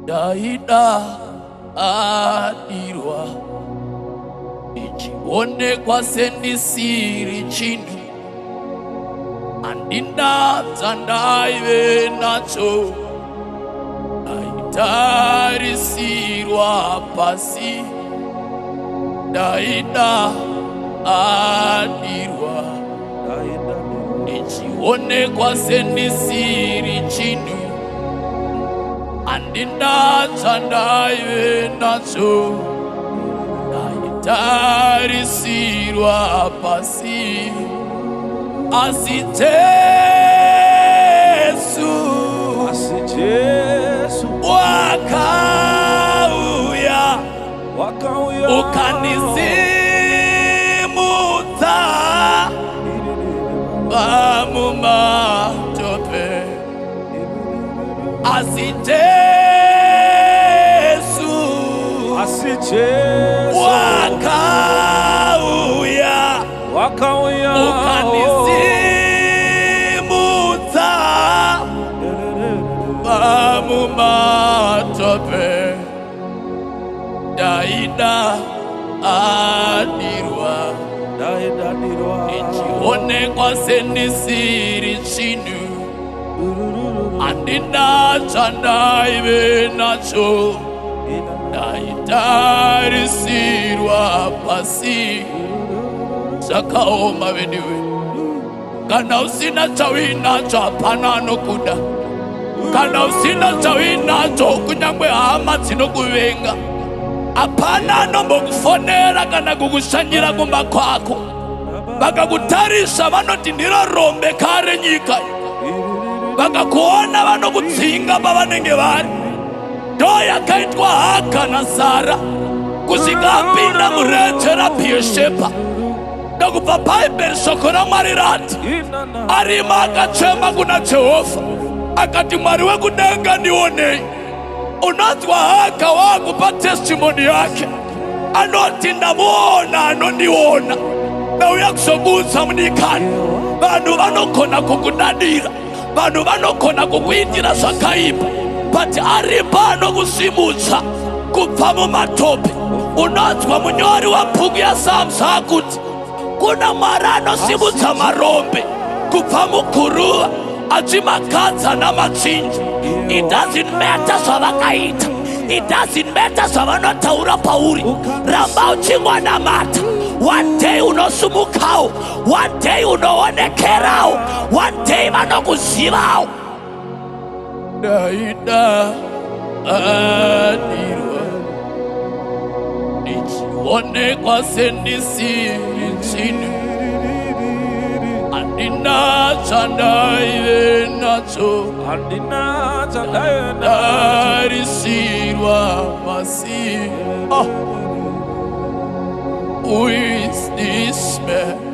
Daida adirwa ichione kwa sendisiri chindu andinda dzandaive nacho aitarisirwa pasi. Daida adirwa ichione kwa sendisiri chindu andinda dzandaive nacho aitarisirwa pasi. Asi Jesu wakauya ukanizimudza pamumatope. Asi Jesu wakauya ukanizimudza pamumatope. Daida adirwa ichionekwa sendisiri chindu andinda dzandaive nacho daitarisirwa pasi. Zvakaoma vediwe, kana usina chauinacho hapana anokuda. Kana usina chauinacho kunyangwe hama dzinokuvenga hapana anombokufonera kana kukushanyira kumba kwako. Vakakutarisha vanoti ndiro rombe kare nyika. Vakakuona vanokudzinga pavanenge vari. Ndo yakaitwa Haka na Sara kusvika apinda murenje raBheerishebha. Ndokubva bhaibheri shoko raMwari rati arima akachema kuna Jehovha akati, Mwari wekudenga ndionei. Unonzwa Haka waakupa testimoni yake, anoti ndamuona anondiona. Ndauya kuzokudza munyikani, vanhu vanogona kukudadira, vanhu vanogona kukuitira zvakaipa, but aripo anokusimudza kubva mumatope. Unonzwa munyori wabhuku yaSamusi akuti kuna Mwari anosimudza marombe kubva muguruva achimakadza namatsinji. It doesn't matter zvavakaita, it doesn't matter zvavanotaura pauri. Ramba uchingwanamata, one day unosumukawo, one day unoonekerawo, one day vanokuzivawo. Daida adirwa ichionekwa sendisiri chindu andinda dzandaive nacho darisirwa pasi. Who is this man?